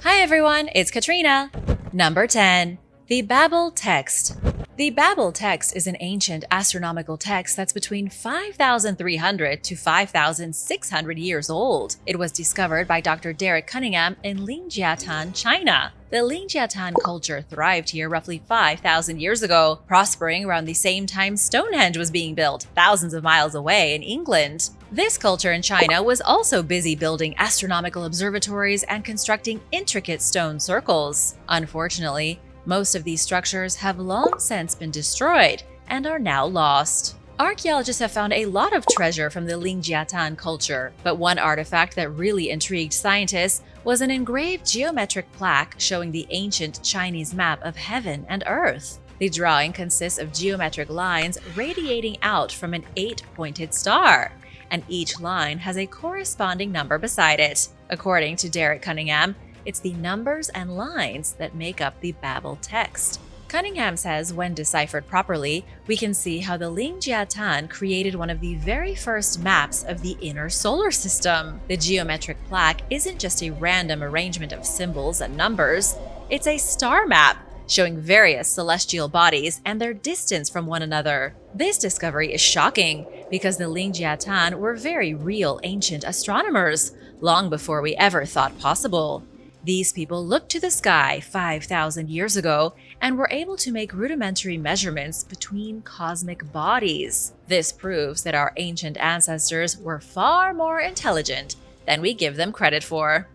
Hi everyone, it's Katrina. Number 10. The Babel Text. The Babel Text is an ancient astronomical text that's between 5,300 to 5,600 years old. It was discovered by Dr. Derek Cunningham in Lingjiatan, China. The Lingjiatan culture thrived here roughly 5,000 years ago, prospering around the same time Stonehenge was being built, thousands of miles away in England. This culture in China was also busy building astronomical observatories and constructing intricate stone circles. Unfortunately, most of these structures have long since been destroyed and are now lost. Archaeologists have found a lot of treasure from the Lingjiatan culture, but one artifact that really intrigued scientists was an engraved geometric plaque showing the ancient Chinese map of heaven and earth. The drawing consists of geometric lines radiating out from an 8-pointed star, and each line has a corresponding number beside it. According to Derek Cunningham, it's the numbers and lines that make up the Babel text. Cunningham says when deciphered properly, we can see how the Lingjiatan created one of the very first maps of the inner solar system. The geometric plaque isn't just a random arrangement of symbols and numbers, it's a star map showing various celestial bodies and their distance from one another. This discovery is shocking because the Lingjiatan were very real ancient astronomers, long before we ever thought possible. These people looked to the sky 5,000 years ago and were able to make rudimentary measurements between cosmic bodies. This proves that our ancient ancestors were far more intelligent than we give them credit for.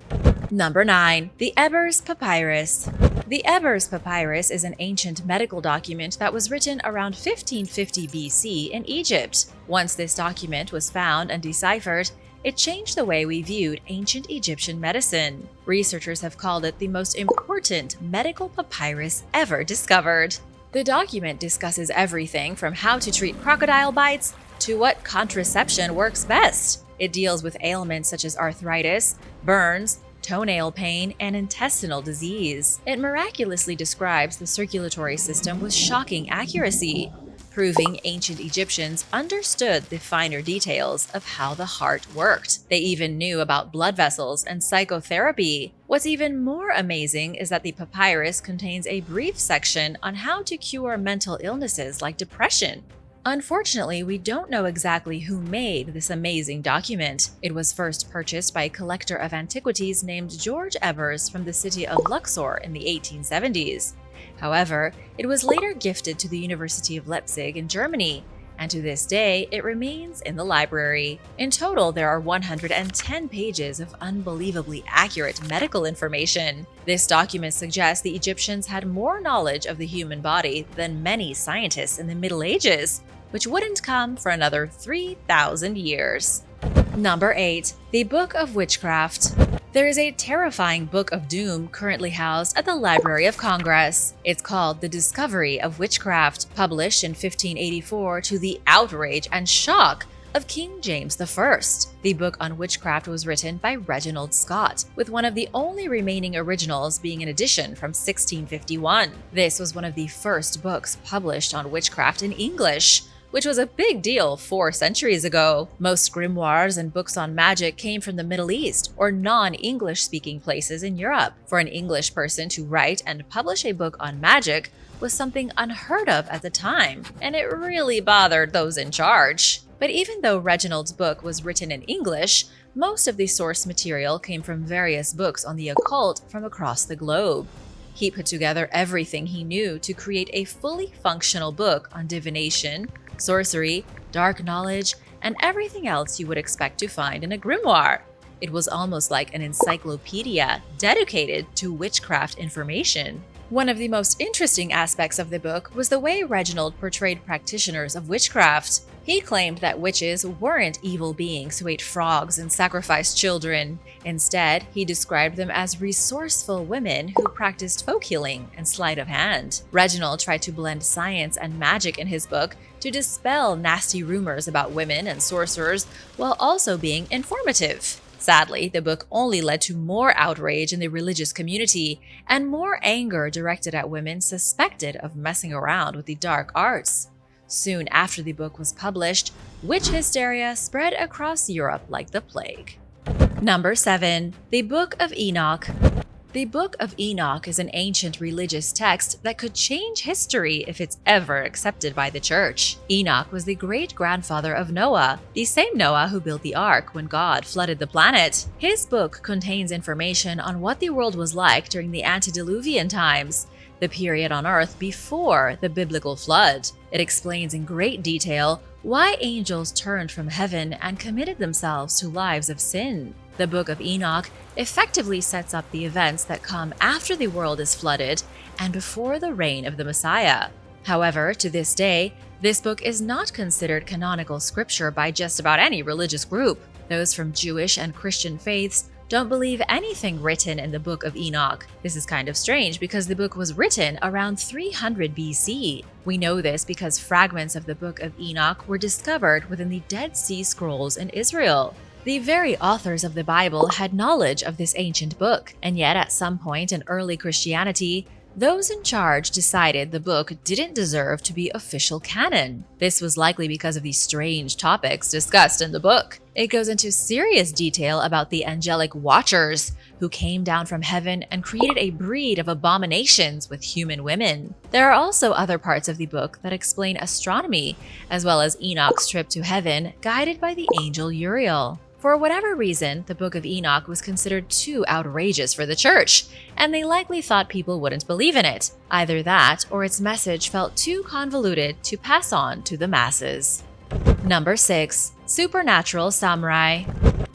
Number 9. The Ebers Papyrus. The Ebers Papyrus is an ancient medical document that was written around 1550 BC in Egypt. Once this document was found and deciphered, it changed the way we viewed ancient Egyptian medicine. Researchers have called it the most important medical papyrus ever discovered. The document discusses everything from how to treat crocodile bites to what contraception works best. It deals with ailments such as arthritis, burns, toenail pain, and intestinal disease. It miraculously describes the circulatory system with shocking accuracy, proving ancient Egyptians understood the finer details of how the heart worked. They even knew about blood vessels and psychotherapy. What's even more amazing is that the papyrus contains a brief section on how to cure mental illnesses like depression. Unfortunately, we don't know exactly who made this amazing document. It was first purchased by a collector of antiquities named George Ebers from the city of Luxor in the 1870s. However, it was later gifted to the University of Leipzig in Germany, and to this day, it remains in the library. In total, there are 110 pages of unbelievably accurate medical information. This document suggests the Egyptians had more knowledge of the human body than many scientists in the Middle Ages, which wouldn't come for another 3,000 years. Number 8. The Book of Witchcraft. There is a terrifying Book of Doom currently housed at the Library of Congress. It's called The Discovery of Witchcraft, published in 1584 to the outrage and shock of King James I. The book on witchcraft was written by Reginald Scott, with one of the only remaining originals being an edition from 1651. This was one of the first books published on witchcraft in English, which was a big deal 4 centuries ago. Most grimoires and books on magic came from the Middle East or non-English speaking places in Europe. For an English person to write and publish a book on magic was something unheard of at the time, and it really bothered those in charge. But even though Reginald's book was written in English, most of the source material came from various books on the occult from across the globe. He put together everything he knew to create a fully functional book on divination, sorcery, dark knowledge, and everything else you would expect to find in a grimoire. It was almost like an encyclopedia dedicated to witchcraft information. One of the most interesting aspects of the book was the way Reginald portrayed practitioners of witchcraft. He claimed that witches weren't evil beings who ate frogs and sacrificed children. Instead, he described them as resourceful women who practiced folk healing and sleight of hand. Reginald tried to blend science and magic in his book to dispel nasty rumors about women and sorcerers while also being informative. Sadly, the book only led to more outrage in the religious community and more anger directed at women suspected of messing around with the dark arts. Soon after the book was published, witch hysteria spread across Europe like the plague. Number 7. The Book of Enoch. The Book of Enoch is an ancient religious text that could change history if it's ever accepted by the church. Enoch was the great-grandfather of Noah, the same Noah who built the ark when God flooded the planet. His book contains information on what the world was like during the antediluvian times, the period on Earth before the biblical flood. It explains in great detail why angels turned from heaven and committed themselves to lives of sin. The Book of Enoch effectively sets up the events that come after the world is flooded and before the reign of the Messiah. However, to this day, this book is not considered canonical scripture by just about any religious group. Those from Jewish and Christian faiths don't believe anything written in the Book of Enoch. This is kind of strange because the book was written around 300 BC. We know this because fragments of the Book of Enoch were discovered within the Dead Sea Scrolls in Israel. The very authors of the Bible had knowledge of this ancient book, and yet at some point in early Christianity, those in charge decided the book didn't deserve to be official canon. This was likely because of the strange topics discussed in the book. It goes into serious detail about the angelic watchers who came down from heaven and created a breed of abominations with human women. There are also other parts of the book that explain astronomy, as well as Enoch's trip to heaven, guided by the angel Uriel. For whatever reason, the Book of Enoch was considered too outrageous for the church, and they likely thought people wouldn't believe in it. Either that, or its message felt too convoluted to pass on to the masses. Number 6. Supernatural Samurai.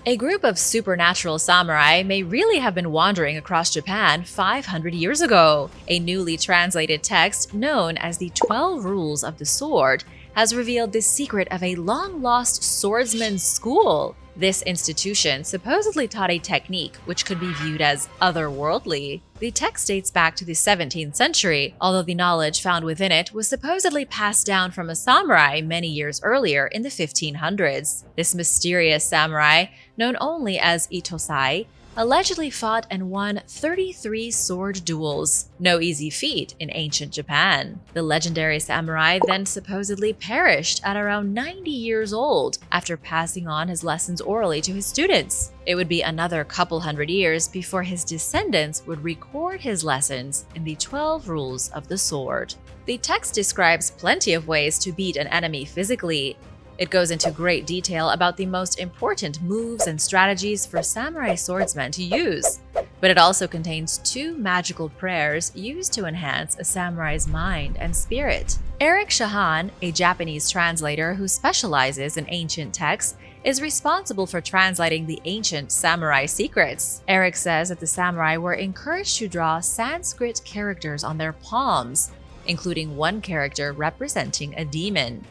A group of supernatural samurai may really have been wandering across Japan 500 years ago. A newly translated text known as the 12 Rules of the Sword has revealed the secret of a long-lost swordsman's school. This institution supposedly taught a technique which could be viewed as otherworldly. The text dates back to the 17th century, although the knowledge found within it was supposedly passed down from a samurai many years earlier in the 1500s. This mysterious samurai, known only as Itosai, allegedly fought and won 33 sword duels, no easy feat in ancient Japan. The legendary samurai then supposedly perished at around 90 years old after passing on his lessons orally to his students. It would be another couple hundred years before his descendants would record his lessons in the 12 Rules of the Sword. The text describes plenty of ways to beat an enemy physically. It goes into great detail about the most important moves and strategies for samurai swordsmen to use, but it also contains 2 magical prayers used to enhance a samurai's mind and spirit. Eric Shahan, a Japanese translator who specializes in ancient texts, is responsible for translating the ancient samurai secrets. Eric says that the samurai were encouraged to draw Sanskrit characters on their palms, including one character representing a demon.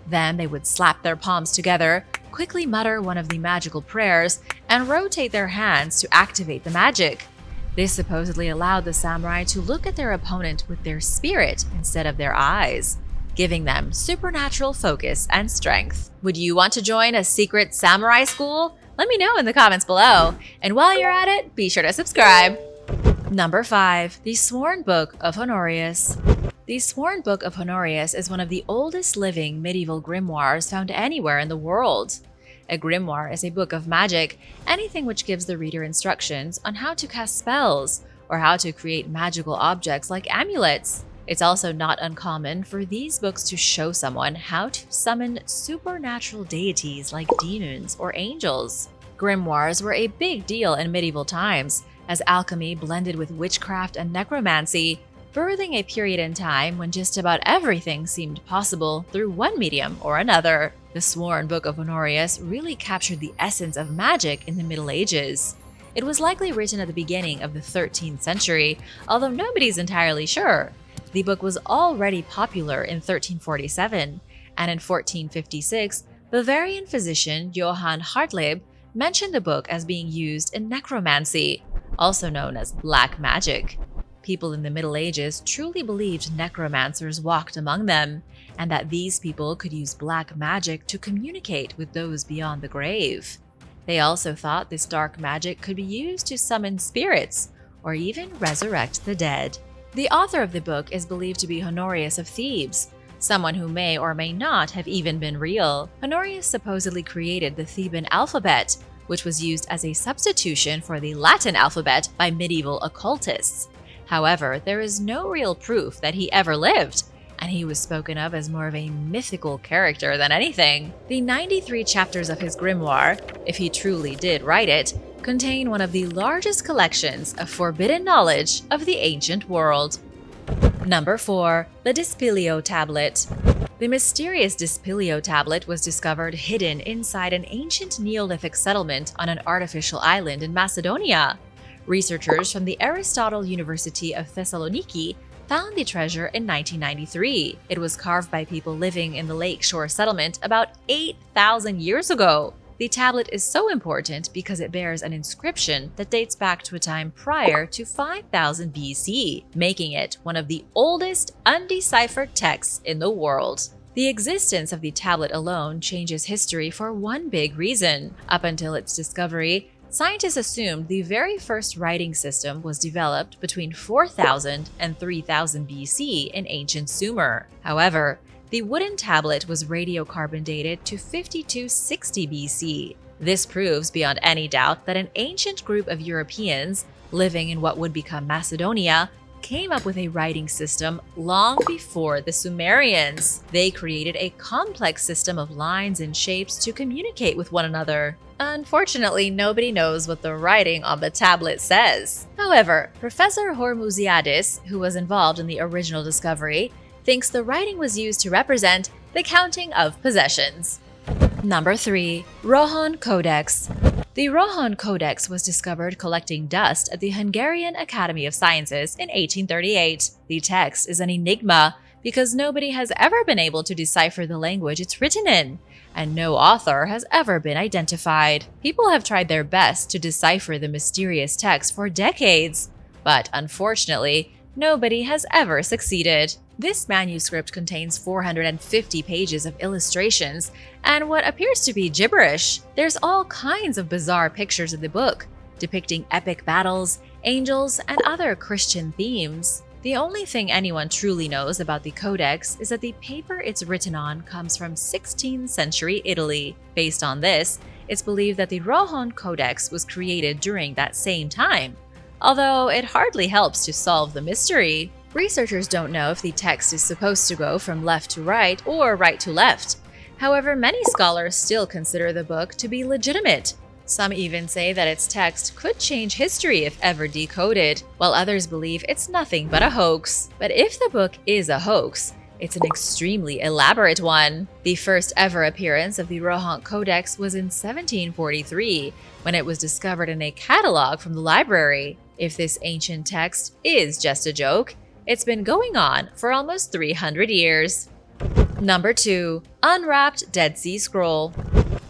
Then they would slap their palms together, quickly mutter one of the magical prayers, and rotate their hands to activate the magic. This supposedly allowed the samurai to look at their opponent with their spirit instead of their eyes, giving them supernatural focus and strength. Would you want to join a secret samurai school? Let me know in the comments below. And while you're at it, be sure to subscribe. Number 5. The Sworn Book of Honorius. The Sworn Book of Honorius is one of the oldest living medieval grimoires found anywhere in the world. A grimoire is a book of magic, anything which gives the reader instructions on how to cast spells or how to create magical objects like amulets. It's also not uncommon for these books to show someone how to summon supernatural deities like demons or angels. Grimoires were a big deal in medieval times, as alchemy blended with witchcraft and necromancy, birthing a period in time when just about everything seemed possible through one medium or another. The Sworn Book of Honorius really captured the essence of magic in the Middle Ages. It was likely written at the beginning of the 13th century, although nobody's entirely sure. The book was already popular in 1347, and in 1456, Bavarian physician Johann Hartleb mentioned the book as being used in necromancy, also known as black magic. People in the Middle Ages truly believed necromancers walked among them, and that these people could use black magic to communicate with those beyond the grave. They also thought this dark magic could be used to summon spirits, or even resurrect the dead. The author of the book is believed to be Honorius of Thebes, someone who may or may not have even been real. Honorius supposedly created the Theban alphabet, which was used as a substitution for the Latin alphabet by medieval occultists. However, there is no real proof that he ever lived, and he was spoken of as more of a mythical character than anything. The 93 chapters of his grimoire, if he truly did write it, contain one of the largest collections of forbidden knowledge of the ancient world. Number 4. The Dispilio Tablet. The mysterious Dispilio Tablet was discovered hidden inside an ancient Neolithic settlement on an artificial island in Macedonia. Researchers from the Aristotle University of Thessaloniki found the treasure in 1993. It was carved by people living in the lakeshore settlement about 8,000 years ago. The tablet is so important because it bears an inscription that dates back to a time prior to 5000 BC, making it one of the oldest undeciphered texts in the world. The existence of the tablet alone changes history for one big reason. Up until its discovery, scientists assumed the very first writing system was developed between 4000 and 3000 BC in ancient Sumer. However, the wooden tablet was radiocarbon dated to 5260 BC. This proves beyond any doubt that an ancient group of Europeans living in what would become Macedonia came up with a writing system long before the Sumerians. They created a complex system of lines and shapes to communicate with one another. Unfortunately, nobody knows what the writing on the tablet says. However, Professor Hormuziadis, who was involved in the original discovery, thinks the writing was used to represent the counting of possessions. Number 3. Rohan Codex. The Rohan Codex was discovered collecting dust at the Hungarian Academy of Sciences in 1838. The text is an enigma because nobody has ever been able to decipher the language it's written in, and no author has ever been identified. People have tried their best to decipher the mysterious text for decades, but unfortunately, nobody has ever succeeded. This manuscript contains 450 pages of illustrations and what appears to be gibberish. There's all kinds of bizarre pictures in the book, depicting epic battles, angels, and other Christian themes. The only thing anyone truly knows about the Codex is that the paper it's written on comes from 16th century Italy. Based on this, it's believed that the Rohan Codex was created during that same time, although it hardly helps to solve the mystery. Researchers don't know if the text is supposed to go from left to right or right to left. However, many scholars still consider the book to be legitimate. Some even say that its text could change history if ever decoded, while others believe it's nothing but a hoax. But if the book is a hoax, it's an extremely elaborate one. The first ever appearance of the Rohan Codex was in 1743, when it was discovered in a catalog from the library. If this ancient text is just a joke, it's been going on for almost 300 years. Number 2. Unwrapped Dead Sea Scroll.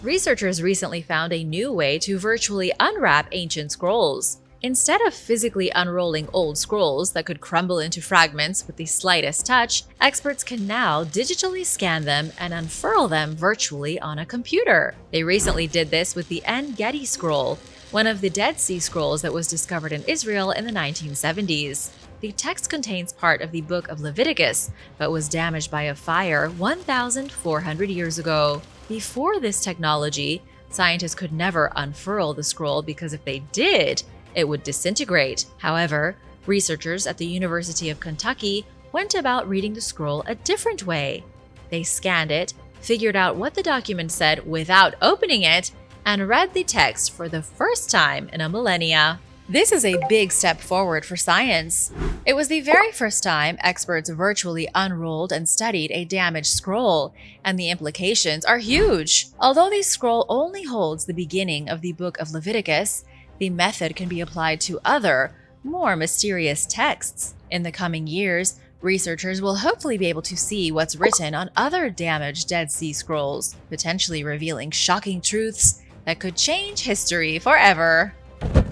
Researchers recently found a new way to virtually unwrap ancient scrolls. Instead of physically unrolling old scrolls that could crumble into fragments with the slightest touch, experts can now digitally scan them and unfurl them virtually on a computer. They recently did this with the En-Gedi Scroll, one of the Dead Sea Scrolls that was discovered in Israel in the 1970s. The text contains part of the Book of Leviticus, but was damaged by a fire 1,400 years ago. Before this technology, scientists could never unfurl the scroll because if they did, it would disintegrate. However, researchers at the University of Kentucky went about reading the scroll a different way. They scanned it, figured out what the document said without opening it, and read the text for the first time in a millennia. This is a big step forward for science. It was the very first time experts virtually unrolled and studied a damaged scroll, and the implications are huge. Although the scroll only holds the beginning of the Book of Leviticus, the method can be applied to other, more mysterious texts. In the coming years, researchers will hopefully be able to see what's written on other damaged Dead Sea Scrolls, potentially revealing shocking truths that could change history forever.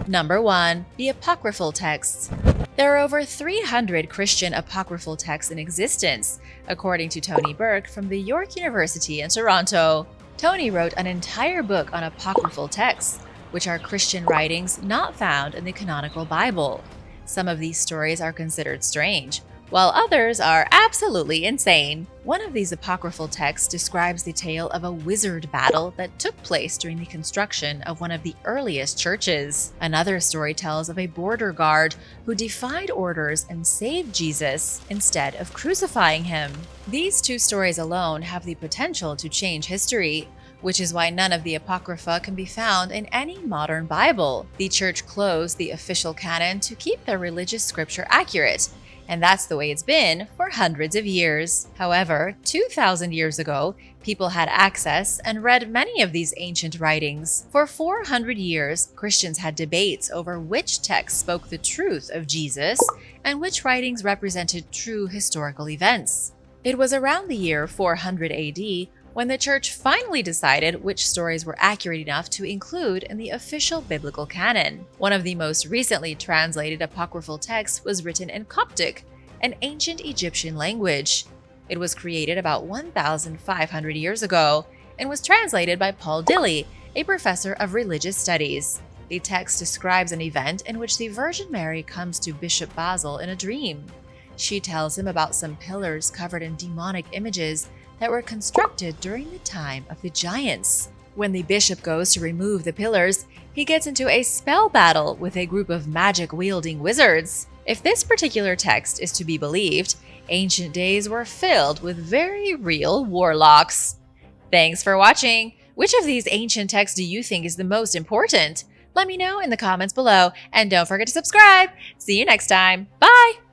Number 1. The Apocryphal Texts. There are over 300 Christian apocryphal texts in existence, according to Tony Burke from the York University in Toronto. Tony wrote an entire book on apocryphal texts, which are Christian writings not found in the canonical Bible. Some of these stories are considered strange, while others are absolutely insane. One of these apocryphal texts describes the tale of a wizard battle that took place during the construction of one of the earliest churches. Another story tells of a border guard who defied orders and saved Jesus instead of crucifying him. These two stories alone have the potential to change history, which is why none of the Apocrypha can be found in any modern Bible. The church closed the official canon to keep their religious scripture accurate, and that's the way it's been for hundreds of years. However, 2,000 years ago, people had access and read many of these ancient writings. For 400 years, Christians had debates over which texts spoke the truth of Jesus and which writings represented true historical events. It was around the year 400 AD when the church finally decided which stories were accurate enough to include in the official biblical canon. One of the most recently translated apocryphal texts was written in Coptic, an ancient Egyptian language. It was created about 1,500 years ago and was translated by Paul Dilly, a professor of religious studies. The text describes an event in which the Virgin Mary comes to Bishop Basil in a dream. She tells him about some pillars covered in demonic images that were constructed during the time of the giants. When the bishop goes to remove the pillars, he gets into a spell battle with a group of magic-wielding wizards. If this particular text is to be believed, ancient days were filled with very real warlocks. Thanks for watching! Which of these ancient texts do you think is the most important? Let me know in the comments below, and don't forget to subscribe! See you next time! Bye!